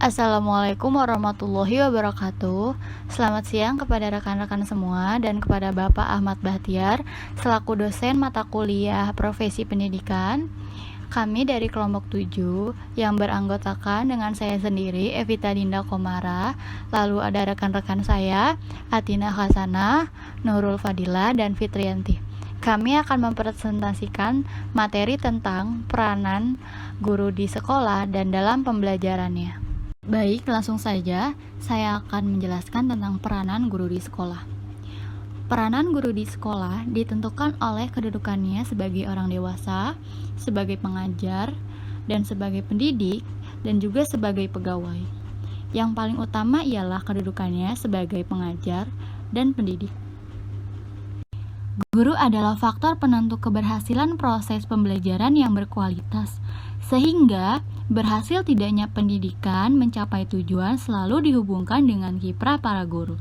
Assalamualaikum warahmatullahi wabarakatuh. Selamat siang kepada rekan-rekan semua dan kepada Bapak Ahmad Bahtiar selaku dosen mata kuliah Profesi Pendidikan. Kami dari kelompok 7 yang beranggotakan dengan saya sendiri, Evita Dinda Komara, lalu ada rekan-rekan saya, Atina Hasanah, Nurul Fadila, dan Fitriyanti. Kami akan mempresentasikan materi tentang peranan guru di sekolah dan dalam pembelajarannya. Baik, langsung saja saya akan menjelaskan tentang peranan guru di sekolah. Peranan guru di sekolah ditentukan oleh kedudukannya sebagai orang dewasa, sebagai pengajar, dan sebagai pendidik, dan juga sebagai pegawai. Yang paling utama ialah kedudukannya sebagai pengajar dan pendidik. Guru adalah faktor penentu keberhasilan proses pembelajaran yang berkualitas, sehingga berhasil tidaknya pendidikan mencapai tujuan selalu dihubungkan dengan kiprah para guru.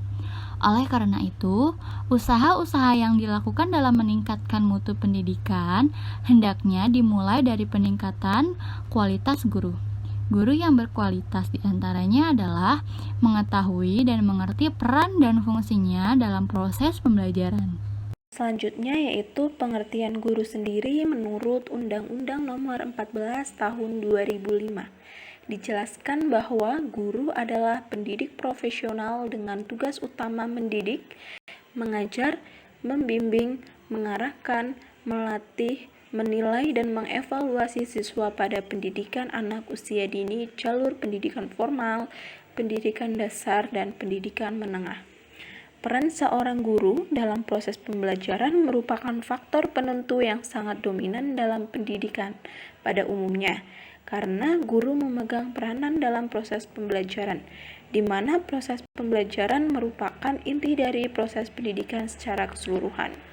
Oleh karena itu, usaha-usaha yang dilakukan dalam meningkatkan mutu pendidikan hendaknya dimulai dari peningkatan kualitas guru. Guru yang berkualitas diantaranya adalah mengetahui dan mengerti peran dan fungsinya dalam proses pembelajaran. Selanjutnya yaitu pengertian guru sendiri menurut Undang-Undang Nomor 14 Tahun 2005. Dijelaskan bahwa guru adalah pendidik profesional dengan tugas utama mendidik, mengajar, membimbing, mengarahkan, melatih, menilai dan mengevaluasi siswa pada pendidikan anak usia dini, jalur pendidikan formal, pendidikan dasar, dan pendidikan menengah. Peran seorang guru dalam proses pembelajaran merupakan faktor penentu yang sangat dominan dalam pendidikan pada umumnya, karena guru memegang peranan dalam proses pembelajaran, di mana proses pembelajaran merupakan inti dari proses pendidikan secara keseluruhan.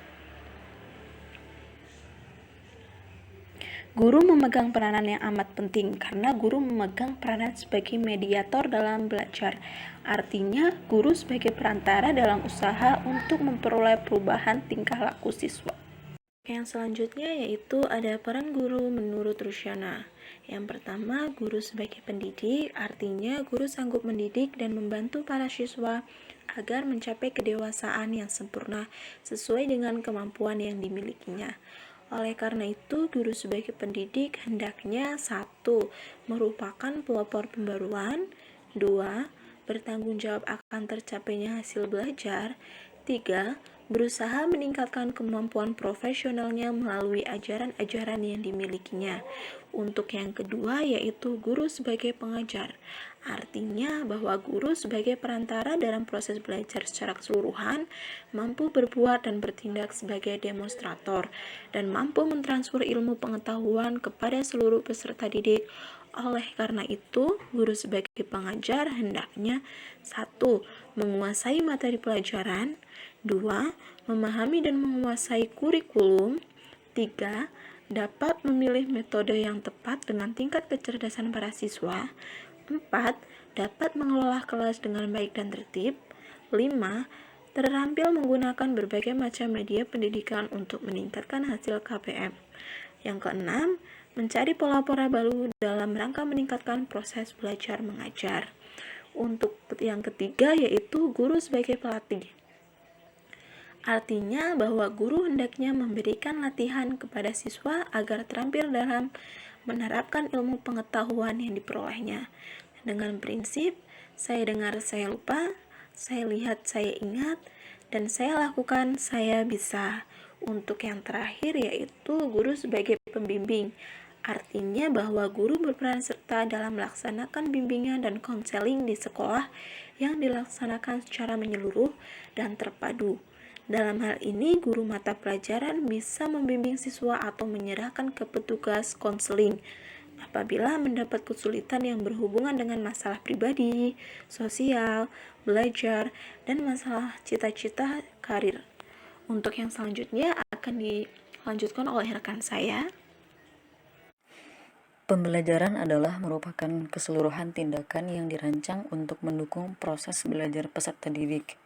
Guru memegang peranan yang amat penting karena guru memegang peranan sebagai mediator dalam belajar. Artinya, guru sebagai perantara dalam usaha untuk memperoleh perubahan tingkah laku siswa. Yang selanjutnya yaitu ada peran guru menurut Rusyana. Yang pertama, guru sebagai pendidik, artinya guru sanggup mendidik dan membantu para siswa agar mencapai kedewasaan yang sempurna sesuai dengan kemampuan yang dimilikinya. Oleh karena itu, guru sebagai pendidik hendaknya 1. Merupakan pelopor pembaruan, 2. Bertanggung jawab akan tercapainya hasil belajar, 3. Berusaha meningkatkan kemampuan profesionalnya melalui ajaran-ajaran yang dimilikinya. Untuk yang kedua yaitu guru sebagai pengajar. Artinya bahwa guru sebagai perantara dalam proses belajar secara keseluruhan mampu berbuat dan bertindak sebagai demonstrator dan mampu mentransfer ilmu pengetahuan kepada seluruh peserta didik. Oleh karena itu, guru sebagai pengajar hendaknya 1. Menguasai materi pelajaran, 2. Memahami dan menguasai kurikulum, 3. Dapat memilih metode yang tepat dengan tingkat kecerdasan para siswa, 4. Dapat mengelola kelas dengan baik dan tertib, 5. Terampil menggunakan berbagai macam media pendidikan untuk meningkatkan hasil KPM. Yang keenam, mencari pola-pola baru dalam rangka meningkatkan proses belajar mengajar. Untuk yang ketiga yaitu guru sebagai pelatih. Artinya bahwa guru hendaknya memberikan latihan kepada siswa agar terampil dalam menerapkan ilmu pengetahuan yang diperolehnya. Dengan prinsip, saya dengar, saya lupa, saya lihat, saya ingat, dan saya lakukan, saya bisa. Untuk yang terakhir yaitu guru sebagai pembimbing. Artinya bahwa guru berperan serta dalam melaksanakan bimbingan dan konseling di sekolah yang dilaksanakan secara menyeluruh dan terpadu. Dalam hal ini, guru mata pelajaran bisa membimbing siswa atau menyerahkan ke petugas konseling apabila mendapat kesulitan yang berhubungan dengan masalah pribadi, sosial, belajar, dan masalah cita-cita karir. Untuk yang selanjutnya akan dilanjutkan oleh rekan saya. Pembelajaran adalah merupakan keseluruhan tindakan yang dirancang untuk mendukung proses belajar peserta didik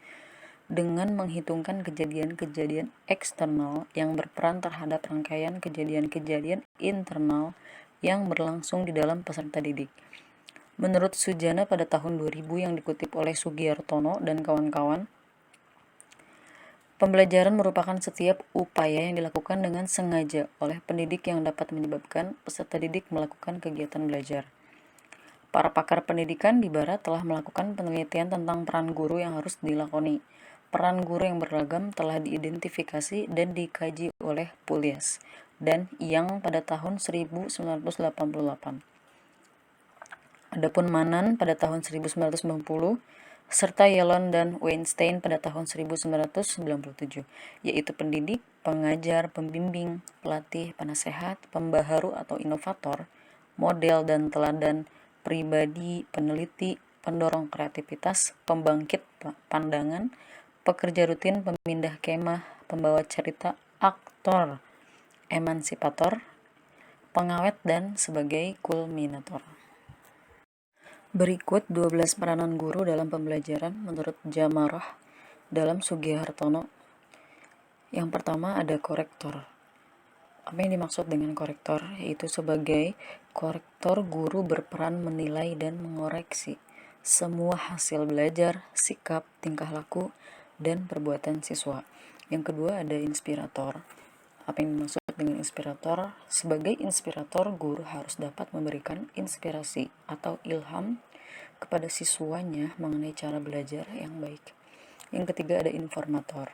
dengan menghitungkan kejadian-kejadian eksternal yang berperan terhadap rangkaian kejadian-kejadian internal yang berlangsung di dalam peserta didik. Menurut Sujana pada tahun 2000 yang dikutip oleh Sugiartono dan kawan-kawan, pembelajaran merupakan setiap upaya yang dilakukan dengan sengaja oleh pendidik yang dapat menyebabkan peserta didik melakukan kegiatan belajar. Para pakar pendidikan di Barat telah melakukan penelitian tentang peran guru yang harus dilakoni. Peran guru yang beragam telah diidentifikasi dan dikaji oleh Pugliese dan Yang pada tahun 1988. Adapun Manan pada tahun 1990, serta Yellon dan Weinstein pada tahun 1997, yaitu pendidik, pengajar, pembimbing, pelatih, penasehat, pembaharu atau inovator, model dan teladan, pribadi, peneliti, pendorong kreativitas, pembangkit pandangan, pekerja rutin, pemindah kemah, pembawa cerita, aktor, emansipator, pengawet, dan sebagai kulminator. Berikut 12 peranan guru dalam pembelajaran menurut Jamarah dalam Sugihartono. Yang pertama ada korektor. Apa yang dimaksud dengan korektor? Yaitu sebagai korektor, guru berperan menilai dan mengoreksi semua hasil belajar, sikap, tingkah laku, dan perbuatan siswa. Yang kedua ada inspirator. Apa yang dimaksud dengan inspirator? Sebagai inspirator, guru harus dapat memberikan inspirasi atau ilham kepada siswanya mengenai cara belajar yang baik. Yang ketiga ada informator,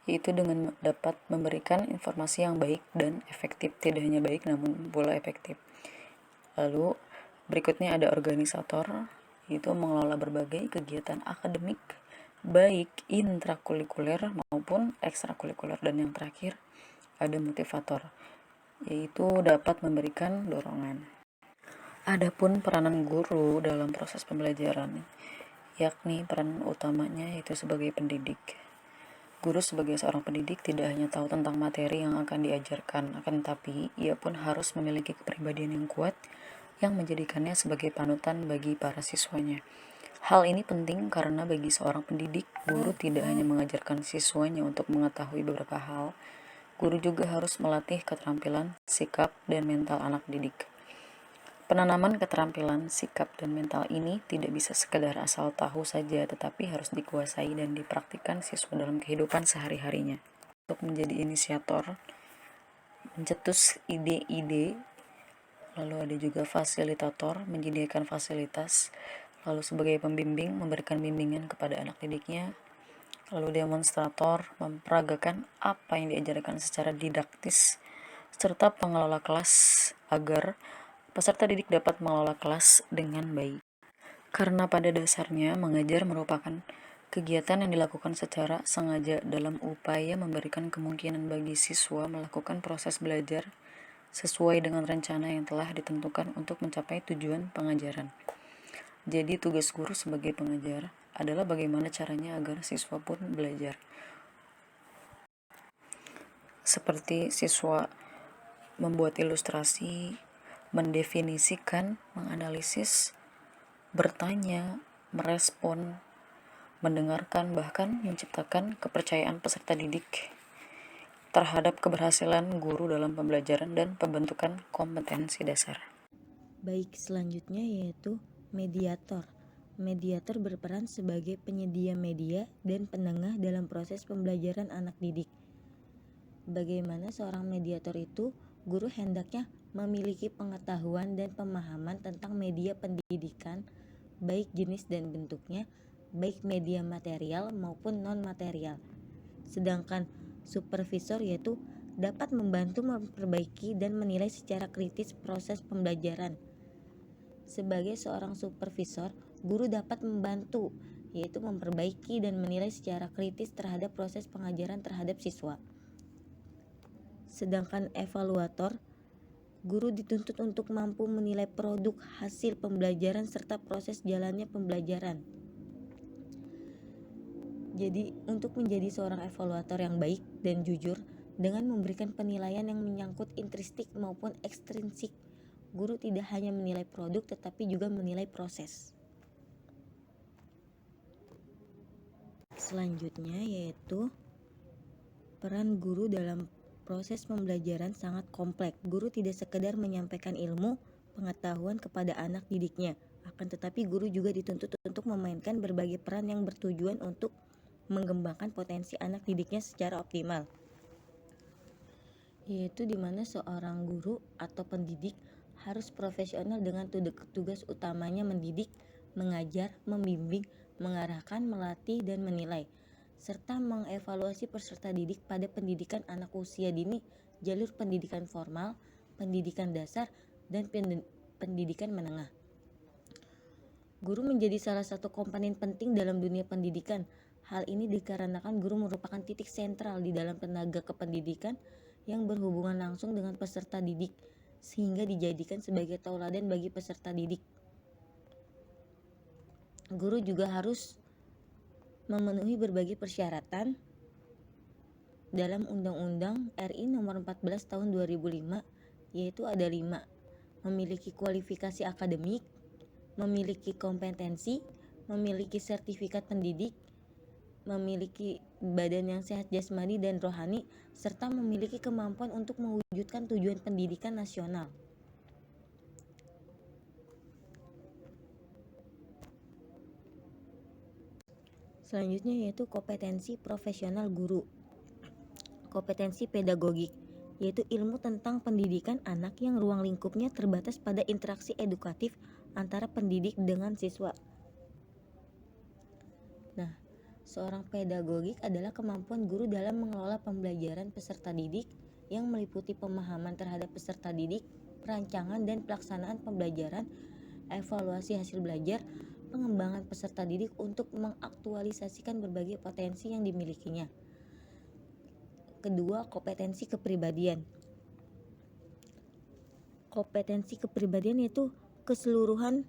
yaitu dengan dapat memberikan informasi yang baik dan efektif, tidak hanya baik namun pula efektif. Lalu berikutnya ada organisator, yaitu mengelola berbagai kegiatan akademik baik intrakurikuler maupun ekstrakurikuler. Dan yang terakhir ada motivator, yaitu dapat memberikan dorongan. Adapun peranan guru dalam proses pembelajaran, yakni peran utamanya yaitu sebagai pendidik. Guru sebagai seorang pendidik tidak hanya tahu tentang materi yang akan diajarkan, akan tetapi ia pun harus memiliki kepribadian yang kuat yang menjadikannya sebagai panutan bagi para siswanya. Hal ini penting karena bagi seorang pendidik, guru tidak hanya mengajarkan siswanya untuk mengetahui beberapa hal, guru juga harus melatih keterampilan, sikap, dan mental anak didik. Penanaman keterampilan, sikap, dan mental ini tidak bisa sekedar asal tahu saja, tetapi harus dikuasai dan dipraktikkan siswa dalam kehidupan sehari-harinya. Untuk menjadi inisiator, mencetus ide-ide, lalu ada juga fasilitator, menyediakan fasilitas, lalu sebagai pembimbing, memberikan bimbingan kepada anak didiknya, lalu demonstrator, memperagakan apa yang diajarkan secara didaktis, serta pengelola kelas agar peserta didik dapat mengelola kelas dengan baik. Karena pada dasarnya mengajar merupakan kegiatan yang dilakukan secara sengaja dalam upaya memberikan kemungkinan bagi siswa melakukan proses belajar sesuai dengan rencana yang telah ditentukan untuk mencapai tujuan pengajaran. Jadi tugas guru sebagai pengajar adalah bagaimana caranya agar siswa pun belajar. Seperti siswa membuat ilustrasi, mendefinisikan, menganalisis, bertanya, merespon, mendengarkan, bahkan menciptakan kepercayaan peserta didik terhadap keberhasilan guru dalam pembelajaran dan pembentukan kompetensi dasar. Baik, selanjutnya yaitu mediator. Mediator berperan sebagai penyedia media dan penengah dalam proses pembelajaran anak didik. Bagaimana seorang mediator itu? Guru hendaknya memiliki pengetahuan dan pemahaman tentang media pendidikan, baik jenis dan bentuknya, baik media material maupun non-material. Sedangkan supervisor yaitu dapat membantu memperbaiki dan menilai secara kritis proses pembelajaran. Sebagai seorang supervisor, guru dapat membantu, yaitu memperbaiki dan menilai secara kritis terhadap proses pengajaran terhadap siswa. Sedangkan evaluator, guru dituntut untuk mampu menilai produk hasil pembelajaran serta proses jalannya pembelajaran. Jadi, untuk menjadi seorang evaluator yang baik dan jujur dengan memberikan penilaian yang menyangkut intrinsik maupun ekstrinsik, guru tidak hanya menilai produk tetapi juga menilai proses. Selanjutnya yaitu peran guru dalam proses pembelajaran sangat kompleks. Guru tidak sekedar menyampaikan ilmu, pengetahuan kepada anak didiknya. Akan tetapi guru juga dituntut untuk memainkan berbagai peran yang bertujuan untuk mengembangkan potensi anak didiknya secara optimal, yaitu di mana seorang guru atau pendidik harus profesional dengan tugas utamanya mendidik, mengajar, membimbing, mengarahkan, melatih, dan menilai, serta mengevaluasi peserta didik pada pendidikan anak usia dini, jalur pendidikan formal, pendidikan dasar, dan pendidikan menengah. Guru menjadi salah satu komponen penting dalam dunia pendidikan. Hal ini dikarenakan guru merupakan titik sentral di dalam tenaga kependidikan yang berhubungan langsung dengan peserta didik, sehingga dijadikan sebagai tauladan bagi peserta didik. Guru juga harus memenuhi berbagai persyaratan dalam Undang-Undang RI Nomor 14 Tahun 2005, yaitu ada 5: memiliki kualifikasi akademik, memiliki kompetensi, memiliki sertifikat pendidik, memiliki badan yang sehat jasmani dan rohani, serta memiliki kemampuan untuk mewujudkan tujuan pendidikan nasional. Selanjutnya yaitu kompetensi profesional guru. Kompetensi pedagogik, yaitu ilmu tentang pendidikan anak yang ruang lingkupnya terbatas pada interaksi edukatif antara pendidik dengan siswa. Nah, seorang pedagogik adalah kemampuan guru dalam mengelola pembelajaran peserta didik yang meliputi pemahaman terhadap peserta didik, perancangan dan pelaksanaan pembelajaran, evaluasi hasil belajar, pengembangan peserta didik untuk mengaktualisasikan berbagai potensi yang dimilikinya. Kedua, kompetensi kepribadian. Kompetensi kepribadian yaitu keseluruhan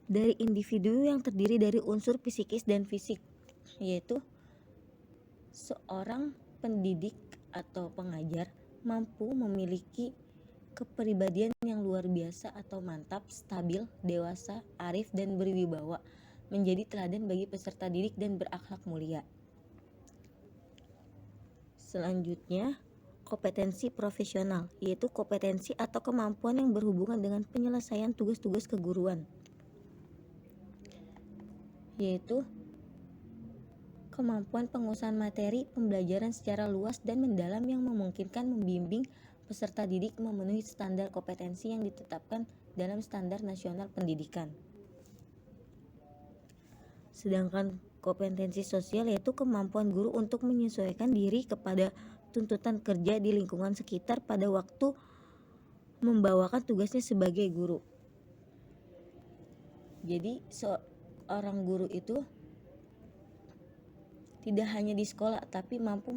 dari individu yang terdiri dari unsur psikis dan fisik, yaitu seorang pendidik atau pengajar mampu memiliki kepribadian yang luar biasa atau mantap, stabil, dewasa, arif, dan berwibawa, menjadi teladan bagi peserta didik dan berakhlak mulia. Selanjutnya, kompetensi profesional, yaitu kompetensi atau kemampuan yang berhubungan dengan penyelesaian tugas-tugas keguruan, yaitu kemampuan penguasaan materi pembelajaran secara luas dan mendalam yang memungkinkan membimbing peserta didik memenuhi standar kompetensi yang ditetapkan dalam Standar Nasional Pendidikan. Sedangkan kompetensi sosial yaitu kemampuan guru untuk menyesuaikan diri kepada tuntutan kerja di lingkungan sekitar pada waktu membawakan tugasnya sebagai guru. Jadi seorang guru itu tidak hanya di sekolah tapi mampu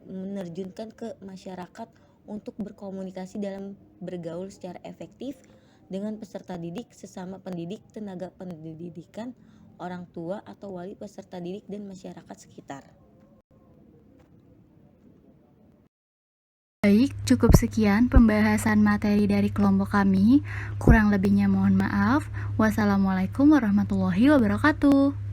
menerjunkan ke masyarakat untuk berkomunikasi dalam bergaul secara efektif dengan peserta didik, sesama pendidik, tenaga pendidikan, orang tua atau wali peserta didik, dan masyarakat sekitar. Baik, cukup sekian pembahasan materi dari kelompok kami. Kurang lebihnya mohon maaf. Wassalamualaikum warahmatullahi wabarakatuh.